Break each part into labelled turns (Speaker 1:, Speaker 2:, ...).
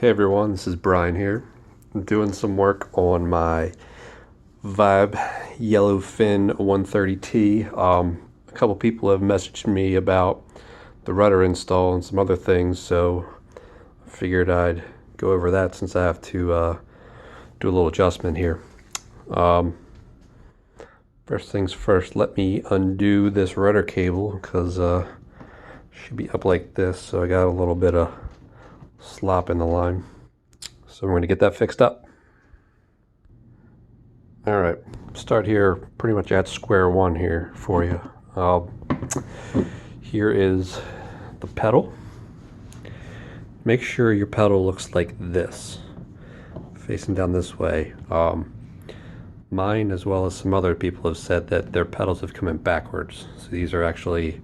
Speaker 1: Hey everyone, this is Brian here. I'm doing some work on my Vibe Yellowfin 130T. A couple people have messaged me about the rudder install and some other things, so I figured I'd go over that since I have to do a little adjustment here. First things first, let me undo this rudder cable because it should be up like this, so I got a little bit of slop in the line. So we're going to get that fixed up. All right, start here pretty much at square one here for you. Here is the pedal. Make sure your pedal looks like this, facing down this way. Mine, as well as some other people, have said that their pedals have come in backwards. So these are actually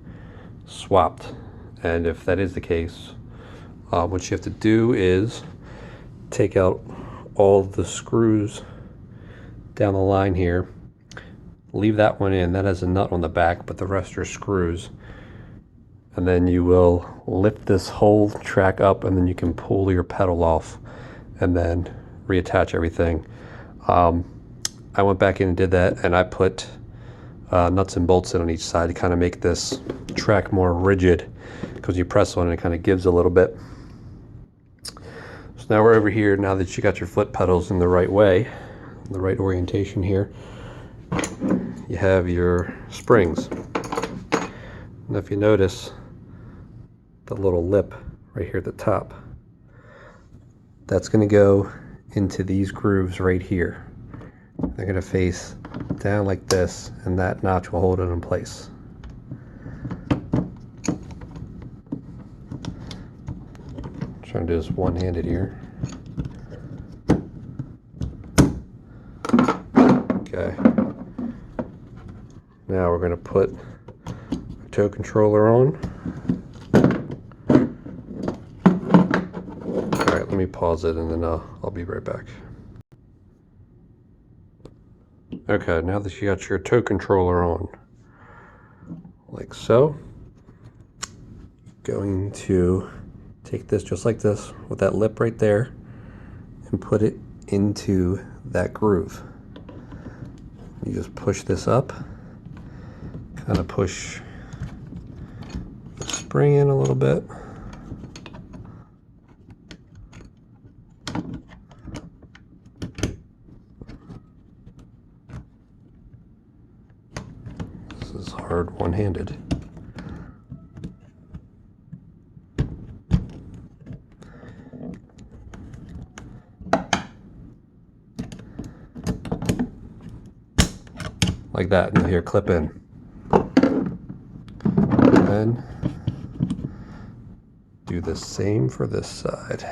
Speaker 1: swapped. And if that is the case, what you have to do is take out all the screws down the line here. Leave that one in. That has a nut on the back, but the rest are screws. And then you will lift this whole track up, and then you can pull your pedal off and then reattach everything. I went back in and did that, and I put nuts and bolts in on each side to kind of make this track more rigid, because you press on it, it kind of gives a little bit. So now we're over here. Now that you got your foot pedals in the right way, the right orientation here, you have your springs. And if you notice the little lip right here at the top, that's going to go into these grooves right here. They're going to face down like this, and that notch will hold it in place. I'm trying to do this one-handed here. Okay. Now we're going to put our tow controller on. Alright, let me pause it and then I'll be right back. Okay, now that you got your tow controller on, like so, going to take this just like this with that lip right there and put it into that groove. You just push this up, kind of push the spring in a little bit. This is hard one-handed. Like that, and you'll hear clip in. And then do the same for this side.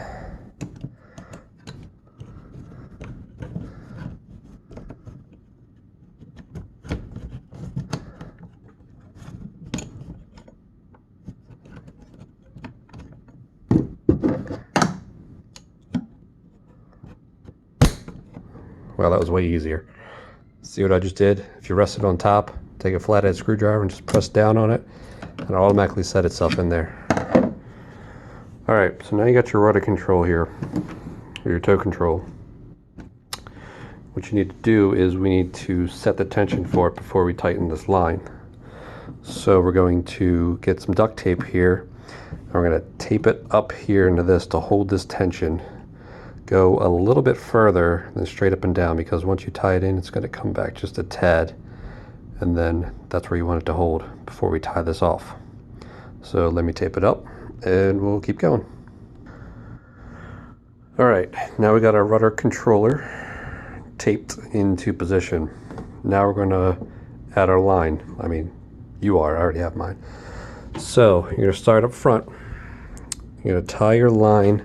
Speaker 1: Well, that was way easier. See what I just did? If you rest it on top, take a flathead screwdriver and just press down on it, and it'll automatically set itself in there. Alright, so now you got your rudder control here, or your tow control. What you need to do is we need to set the tension for it before we tighten this line. So we're going to get some duct tape here, and we're going to tape it up here into this to hold this tension. Go a little bit further than straight up and down, because once you tie it in, it's going to come back just a tad, and then that's where you want it to hold before we tie this off. So let me tape it up and we'll keep going. All right, now we got our rudder controller taped into position. Now we're going to add our line. I mean, I already have mine. So you're going to start up front. You're going to tie your line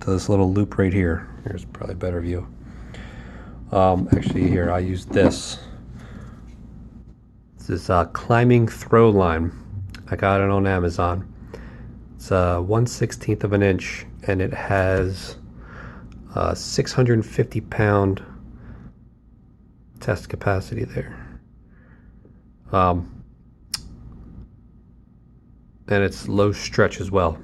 Speaker 1: to this little loop right here. Here's probably a better view. Actually, here I use this. This is a climbing throw line. I got it on Amazon. It's 1/16 of an inch, and it has 650 pound test capacity there. And it's low stretch as well.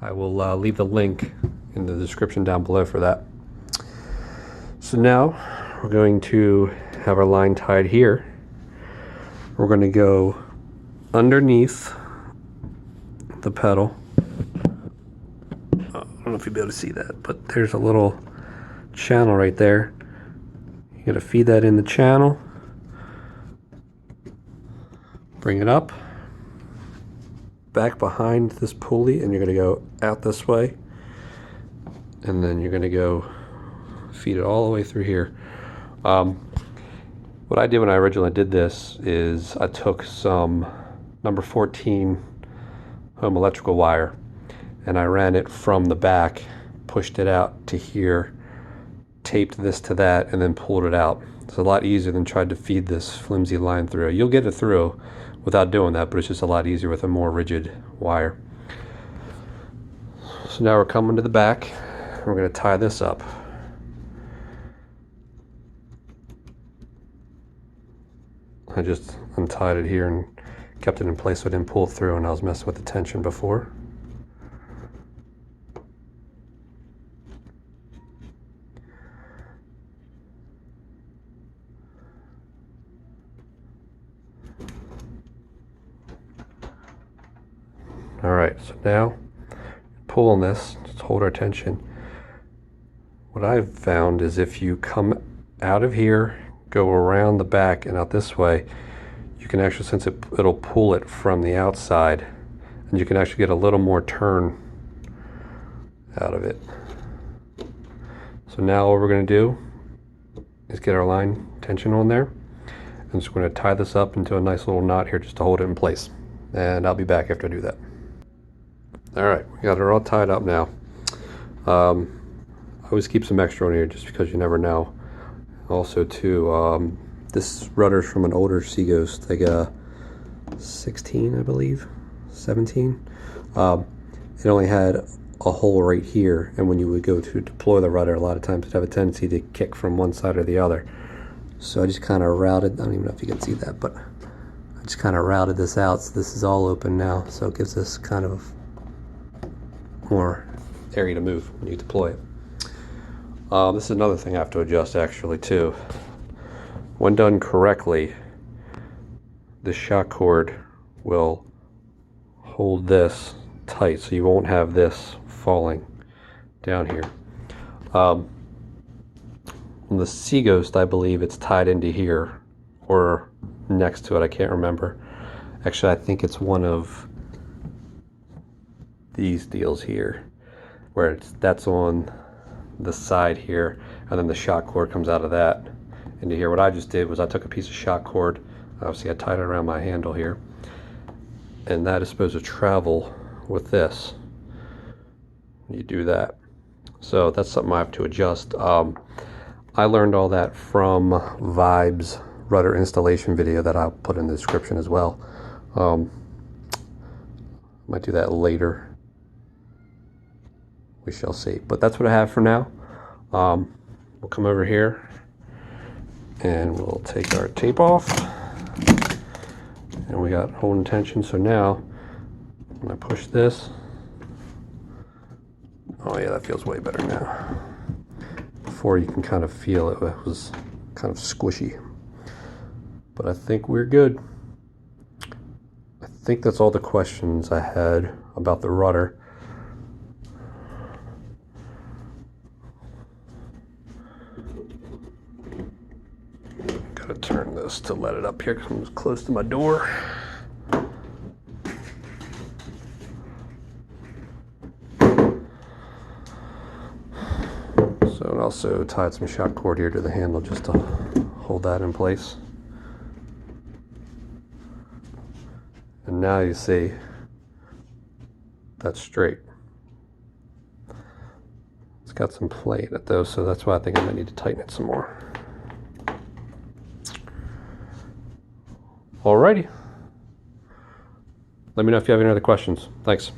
Speaker 1: I will leave the link in the description down below for that. So now we're going to have our line tied here. We're going to go underneath the pedal. I don't know if you'll be able to see that, but there's a little channel right there. You're going to feed that in the channel, bring it up, back behind this pulley, and you're going to go out this way, and then you're going to go feed it all the way through here. What I did when I originally did this is I took some number 14 home electrical wire and I ran it from the back, pushed it out to here, taped this to that, and then pulled it out. It's a lot easier than trying to feed this flimsy line through. You'll get it through without doing that, but it's just a lot easier with a more rigid wire. So now we're coming to the back. We're going to tie this up. I just untied it here and kept it in place so it didn't pull through, and I was messing with the tension before. Alright, so now pulling this, just hold our tension. What I've found is if you come out of here, go around the back and out this way, you can actually, since it'll pull it from the outside, and you can actually get a little more turn out of it. So now what we're going to do is get our line tension on there, and just going to tie this up into a nice little knot here just to hold it in place. And I'll be back after I do that. Alright, we got it all tied up now. I always keep some extra on here just because you never know. Also too, this rudder's from an older Seaghost, like a 16 I believe, 17. It only had a hole right here, and when you would go to deploy the rudder, a lot of times it'd have a tendency to kick from one side or the other. So I just kind of routed, I don't even know if you can see that, but I just kind of routed this out, so this is all open now, so it gives us kind of more area to move when you deploy it. This is another thing I have to adjust actually too. When done correctly, the shock cord will hold this tight so you won't have this falling down here. On the Seaghost, I believe it's tied into here or next to it, I can't remember. Actually, I think it's one of these deals here where that's on the side here, and then the shock cord comes out of that into here. What I just did was I took a piece of shock cord, obviously I tied it around my handle here, and that is supposed to travel with this. You do that. So that's something I have to adjust. I learned all that from Vibe's rudder installation video that I'll put in the description as well. Might do that later. We shall see. But that's what I have for now. We'll come over here and we'll take our tape off. And we got holding tension. So now when I push this, oh yeah, that feels way better now. Before you can kind of feel it was kind of squishy. But I think we're good. I think that's all the questions I had about the rudder. Gotta turn this to let it up here because I'm close to my door. So, and also tied some shock cord here to the handle just to hold that in place. And now you see that's straight. It's got some play in it though, so that's why I think I might need to tighten it some more. Alrighty. Let me know if you have any other questions. Thanks.